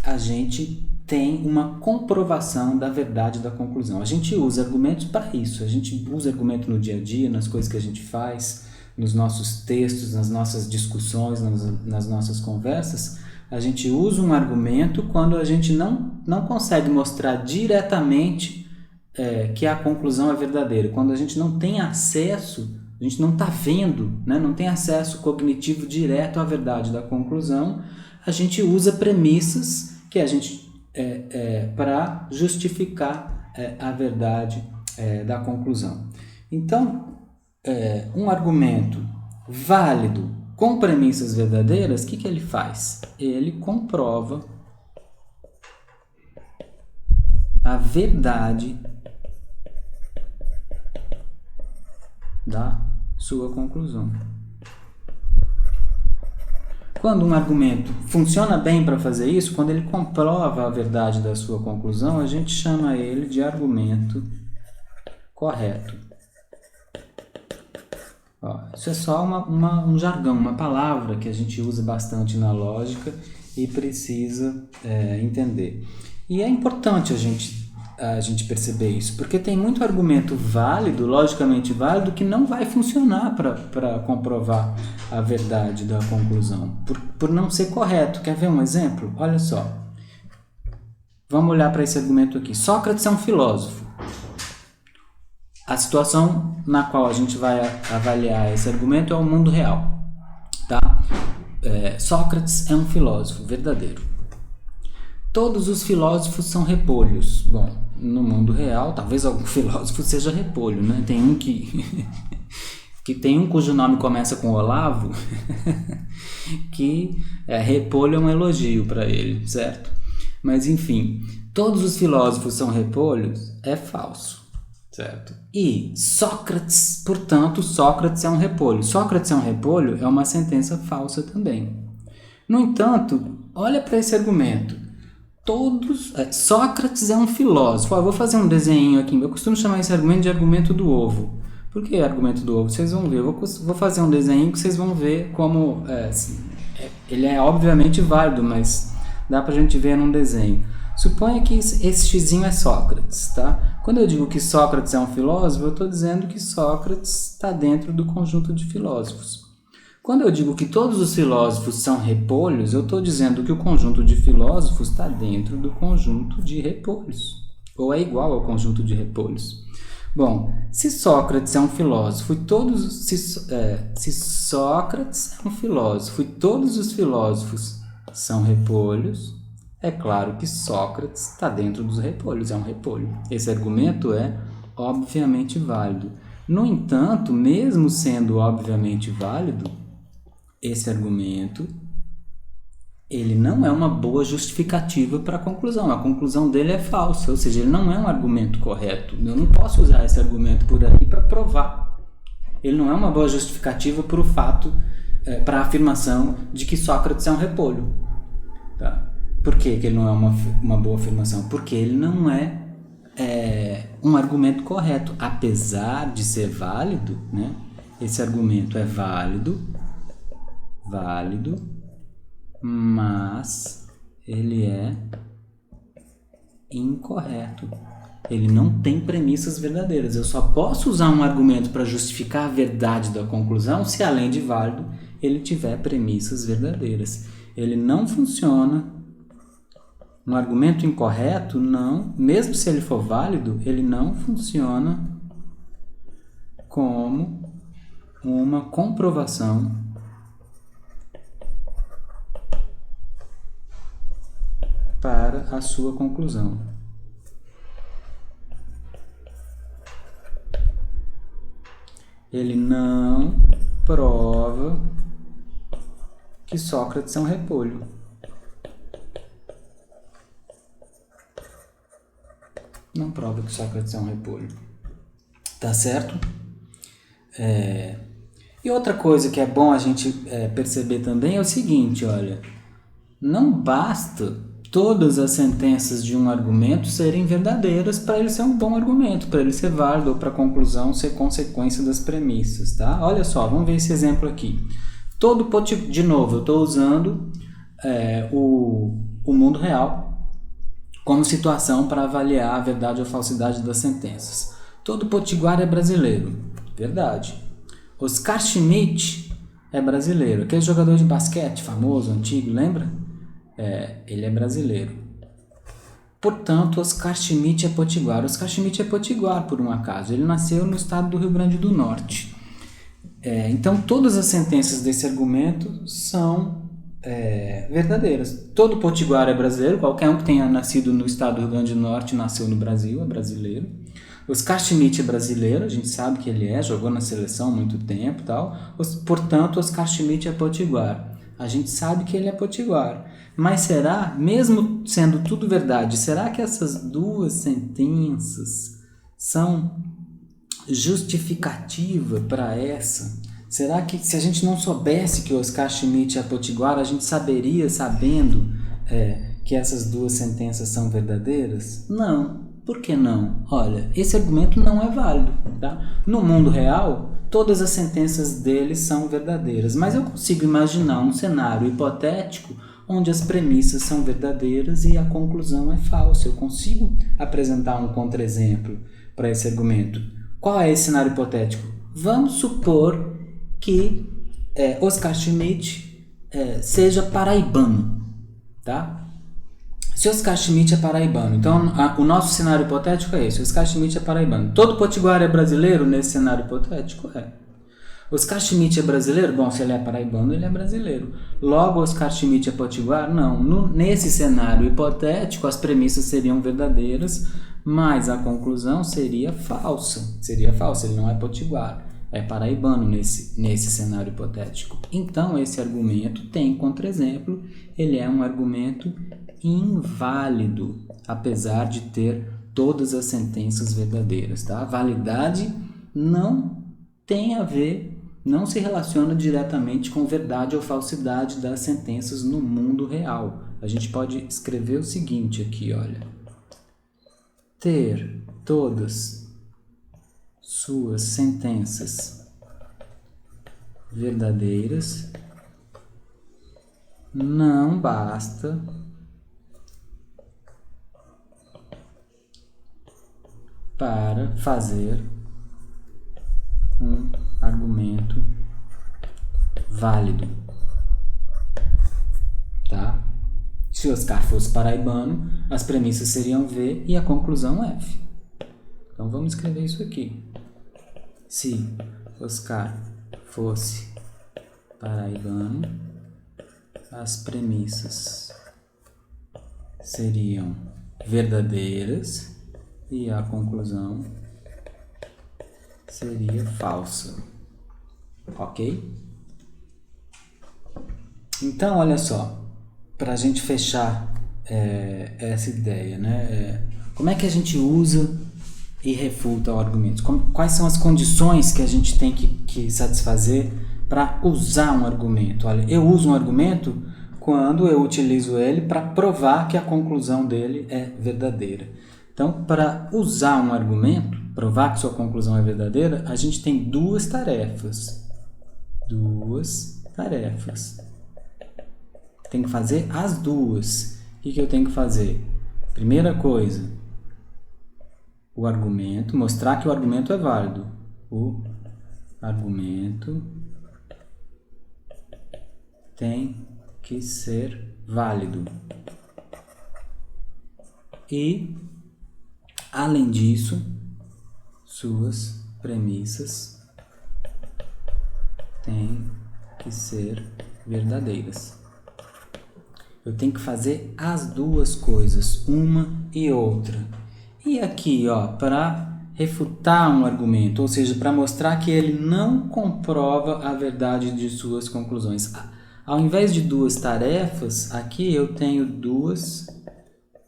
a gente tem uma comprovação da verdade da conclusão. A gente usa argumentos para isso. A gente usa argumento no dia a dia, nas coisas que a gente faz, nos nossos textos, nas nossas discussões, nas nossas conversas. A gente usa um argumento quando a gente não consegue mostrar diretamente que a conclusão é verdadeira. Quando a gente não tem acesso, a gente não está vendo, né? Não tem acesso cognitivo direto à verdade da conclusão, a gente usa premissas que a gente para justificar a verdade da conclusão. Então, um argumento válido com premissas verdadeiras, o que ele faz? Ele comprova a verdade da sua conclusão. Quando um argumento funciona bem para fazer isso, quando ele comprova a verdade da sua conclusão, a gente chama ele de argumento correto. Isso é só um jargão, uma palavra que a gente usa bastante na lógica e precisa entender. E é importante a gente perceber isso, porque tem muito argumento válido, logicamente válido, que não vai funcionar para comprovar a verdade da conclusão, por não ser correto. Quer ver um exemplo? Olha só. Vamos olhar para esse argumento aqui. Sócrates é um filósofo. A situação na qual a gente vai avaliar esse argumento é o mundo real. Tá? Sócrates é um filósofo verdadeiro. Todos os filósofos são repolhos. Bom, no mundo real, talvez algum filósofo seja repolho, né? Tem um tem um cujo nome começa com Olavo, que repolho é um elogio para ele, certo? Mas enfim, todos os filósofos são repolhos é falso, certo? E Sócrates, portanto, Sócrates é um repolho. Sócrates é um repolho é uma sentença falsa também. No entanto, olha para esse argumento. Sócrates é um filósofo. Eu vou fazer um desenho aqui. Eu costumo chamar esse argumento de argumento do ovo. Por que argumento do ovo? Vocês vão ver. Eu vou fazer um desenho que vocês vão ver como... ele é obviamente válido, mas dá pra gente ver num desenho. Suponha que esse xizinho é Sócrates, tá? Quando eu digo que Sócrates é um filósofo, eu estou dizendo que Sócrates está dentro do conjunto de filósofos. Quando eu digo que todos os filósofos são repolhos, eu estou dizendo que o conjunto de filósofos está dentro do conjunto de repolhos, ou é igual ao conjunto de repolhos. Bom, se Sócrates é um filósofo e se Sócrates é um filósofo e todos os filósofos são repolhos, é claro que Sócrates está dentro dos repolhos, é um repolho. Esse argumento é obviamente válido. No entanto, mesmo sendo obviamente válido, esse argumento ele não é uma boa justificativa para a conclusão. A conclusão dele é falsa, ou seja, ele não é um argumento correto. Eu não posso usar esse argumento por aí para provar. Ele não é uma boa justificativa para o fato, para a afirmação de que Sócrates é um repolho. Tá? Por que ele não é uma boa afirmação? Porque ele não é um argumento correto. Apesar de ser válido, né? Esse argumento é válido, mas ele é incorreto. Ele não tem premissas verdadeiras. Eu só posso usar um argumento para justificar a verdade da conclusão se, além de válido, ele tiver premissas verdadeiras. Ele não funciona. Um argumento incorreto, não, mesmo se ele for válido, ele não funciona como uma comprovação para a sua conclusão. Ele não prova que Sócrates é um repolho. Não prova que Sócrates é um repolho. Tá certo? E outra coisa que é bom a gente perceber também é o seguinte, olha, não basta todas as sentenças de um argumento serem verdadeiras para ele ser um bom argumento, para ele ser válido ou para a conclusão ser consequência das premissas, tá? Olha só, vamos ver esse exemplo aqui. De novo, eu estou usando o mundo real como situação para avaliar a verdade ou falsidade das sentenças. Todo potiguar é brasileiro. Verdade. Oscar Schmidt é brasileiro. Aquele jogador de basquete famoso, antigo, lembra? Ele é brasileiro. Portanto, Oscar Schmidt é potiguar. Oscar Schmidt é potiguar, por um acaso. Ele nasceu no estado do Rio Grande do Norte. Então, todas as sentenças desse argumento são verdadeiras. Todo potiguar é brasileiro. Qualquer um que tenha nascido no estado do Rio Grande do Norte nasceu no Brasil, é brasileiro. Oscar Schmidt é brasileiro, a gente sabe que ele jogou na seleção há muito tempo e tal. Portanto, Oscar Schmidt é potiguar. A gente sabe que ele é potiguar. Mas será, mesmo sendo tudo verdade, será que essas duas sentenças são justificativa para essa? Será que se a gente não soubesse que Oscar Schmidt é potiguar, a gente saberia, sabendo que essas duas sentenças são verdadeiras? Não. Por que não? Olha, esse argumento não é válido, tá? No mundo real, todas as sentenças deles são verdadeiras, mas eu consigo imaginar um cenário hipotético onde as premissas são verdadeiras e a conclusão é falsa. Eu consigo apresentar um contra-exemplo para esse argumento. Qual é esse cenário hipotético? Vamos supor que Oscar Schmidt seja paraibano, tá? Se Oscar Schmidt é paraibano, então o nosso cenário hipotético é esse: Oscar Schmidt é paraibano. Todo potiguar é brasileiro nesse cenário hipotético? Oscar Schmidt é brasileiro? Bom, se ele é paraibano, ele é brasileiro. Logo, Oscar Schmidt é potiguar? Não. Nesse cenário hipotético, as premissas seriam verdadeiras, mas a conclusão seria falsa. Seria falsa, ele não é potiguar. É paraibano nesse cenário hipotético. Então, esse argumento tem contra-exemplo, ele é um argumento inválido, apesar de ter todas as sentenças verdadeiras, tá? A validade não tem a ver, não se relaciona diretamente com verdade ou falsidade das sentenças no mundo real. A gente pode escrever o seguinte aqui, olha: ter todas suas sentenças verdadeiras não basta para fazer um argumento válido, tá? Se Oscar fosse paraibano, as premissas seriam V e a conclusão F. Então vamos escrever isso aqui. Se Oscar fosse paraibano, as premissas seriam verdadeiras e a conclusão seria falsa. Ok? Então, olha só, para a gente fechar essa ideia, né? Como é que a gente usa e refuta o argumento? Quais são as condições que a gente tem que satisfazer para usar um argumento? Olha, eu uso um argumento quando eu utilizo ele para provar que a conclusão dele é verdadeira. Então, para usar um argumento, provar que sua conclusão é verdadeira, a gente tem duas tarefas. Tem que fazer as duas. O que eu tenho que fazer? Primeira coisa, o argumento, mostrar que o argumento é válido. O argumento tem que ser válido. E, além disso, suas premissas têm que ser verdadeiras. Eu tenho que fazer as duas coisas, uma e outra. E aqui, para refutar um argumento, ou seja, para mostrar que ele não comprova a verdade de suas conclusões. Ao invés de duas tarefas, aqui eu tenho duas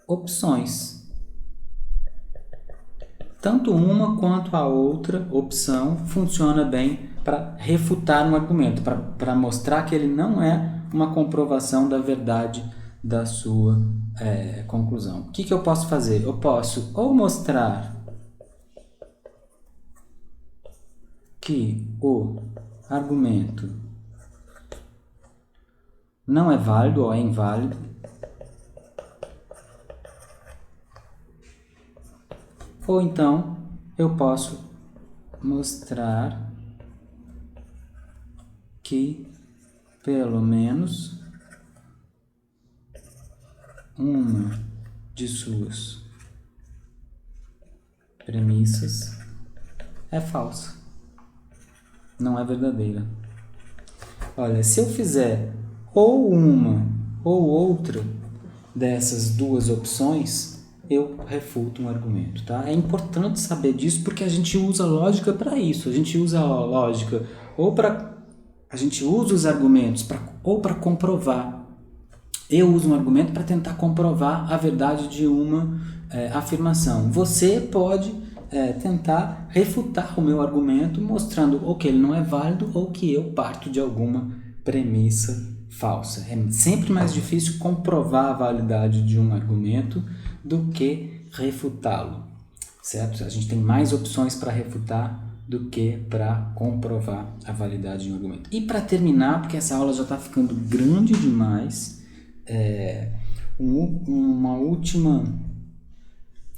opções. Tanto uma quanto a outra opção funciona bem para refutar um argumento, para mostrar que ele não é uma comprovação da verdade da sua conclusão. O que eu posso fazer? Eu posso ou mostrar que o argumento não é válido ou é inválido, ou então eu posso mostrar que pelo menos uma de suas premissas é falsa, não é verdadeira. Olha, se eu fizer ou uma ou outra dessas duas opções, eu refuto um argumento, tá? É importante saber disso porque a gente usa lógica para isso. A gente usa a lógica a gente usa os argumentos para comprovar. Eu uso um argumento para tentar comprovar a verdade de uma afirmação. Você pode tentar refutar o meu argumento mostrando ou que ele não é válido ou que eu parto de alguma premissa falsa. É sempre mais difícil comprovar a validade de um argumento do que refutá-lo, certo? A gente tem mais opções para refutar do que para comprovar a validade de um argumento. E para terminar, porque essa aula já está ficando grande demais, um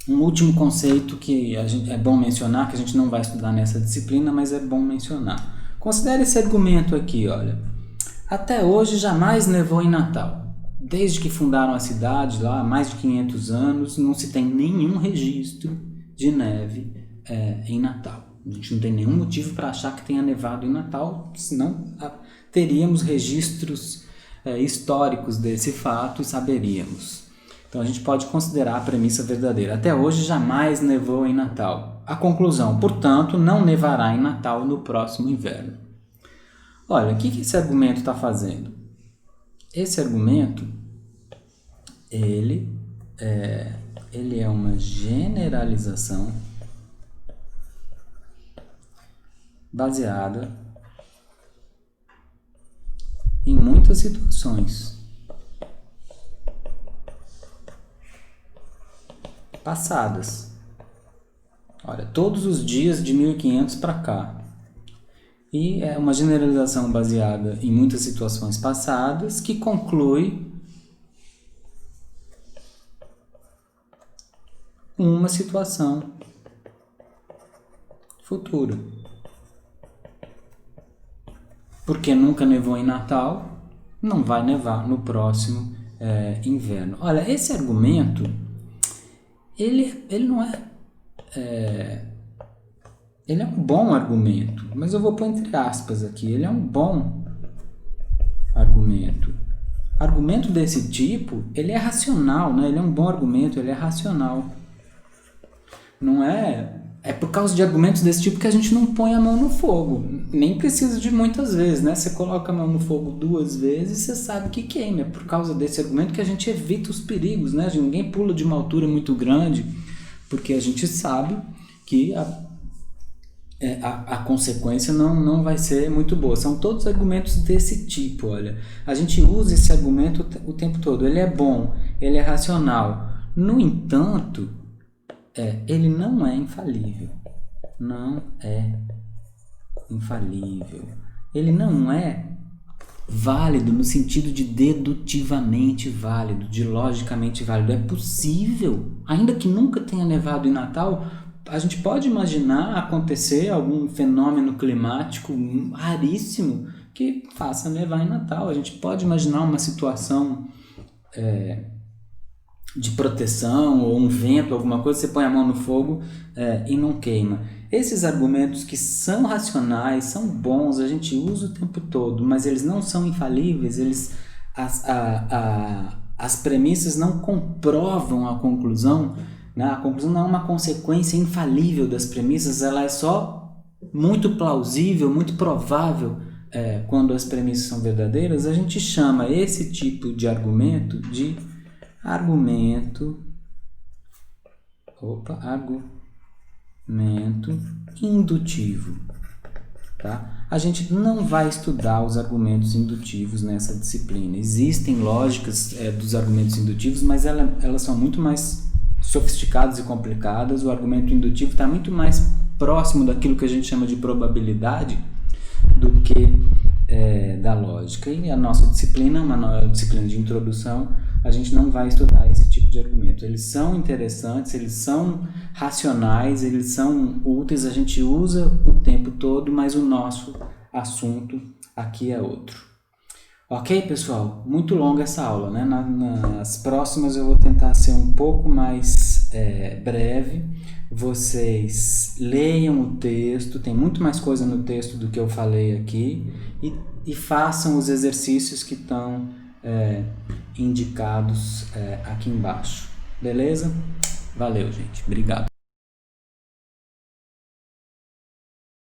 último conceito que é bom mencionar, que a gente não vai estudar nessa disciplina, mas é bom mencionar. Considere esse argumento aqui, olha. Até hoje jamais nevou em Natal. Desde que fundaram a cidade, lá há mais de 500 anos, não se tem nenhum registro de neve em Natal. A gente não tem nenhum motivo para achar que tenha nevado em Natal, senão teríamos registros históricos desse fato e saberíamos. Então a gente pode considerar a premissa verdadeira. Até hoje jamais nevou em Natal. A conclusão, portanto, não nevará em Natal no próximo inverno. Olha, o que esse argumento está fazendo? Esse argumento, ele é uma generalização baseada em muitas situações passadas. Olha, todos os dias de 1500 para cá. E é uma generalização baseada em muitas situações passadas que conclui uma situação futura. Porque nunca nevou em Natal, não vai nevar no próximo inverno. Olha, esse argumento, ele não ele é um bom argumento, mas eu vou pôr entre aspas aqui. Ele é um bom argumento. Argumento desse tipo, ele é racional, né? Ele é um bom argumento, ele é racional. Não é por causa de argumentos desse tipo que a gente não põe a mão no fogo. Nem precisa de muitas vezes, né? Você coloca a mão no fogo 2 vezes e você sabe que queima. É por causa desse argumento que a gente evita os perigos, né? Ninguém pula de uma altura muito grande, porque a gente sabe que a consequência não vai ser muito boa. São todos argumentos desse tipo, olha. A gente usa esse argumento o tempo todo. Ele é bom, ele é racional. No entanto, ele não é infalível. Não é infalível. Ele não é válido no sentido de dedutivamente válido, de logicamente válido. É possível, ainda que nunca tenha nevado em Natal, a gente pode imaginar acontecer algum fenômeno climático raríssimo que faça nevar em Natal. A gente pode imaginar uma situação de proteção ou um vento, alguma coisa, você põe a mão no fogo e não queima. Esses argumentos que são racionais, são bons, a gente usa o tempo todo, mas eles não são infalíveis, as premissas não comprovam a conclusão, né? A conclusão não é uma consequência infalível das premissas, ela é só muito plausível, muito provável. Quando as premissas são verdadeiras, a gente chama esse tipo de argumento de argumento indutivo. Tá? A gente não vai estudar os argumentos indutivos nessa disciplina. Existem lógicas dos argumentos indutivos, mas elas são muito mais sofisticadas e complicadas. O argumento indutivo está muito mais próximo daquilo que a gente chama de probabilidade do que da lógica. E a nossa disciplina, uma disciplina de introdução, a gente não vai estudar esse tipo de argumento. Eles são interessantes, eles são racionais, eles são úteis, a gente usa o tempo todo, mas o nosso assunto aqui é outro. Ok, pessoal? Muito longa essa aula, né? Nas próximas eu vou tentar ser um pouco mais breve. Vocês leiam o texto, tem muito mais coisa no texto do que eu falei aqui, e façam os exercícios que estão indicados aqui embaixo. Beleza? Valeu, gente. Obrigado.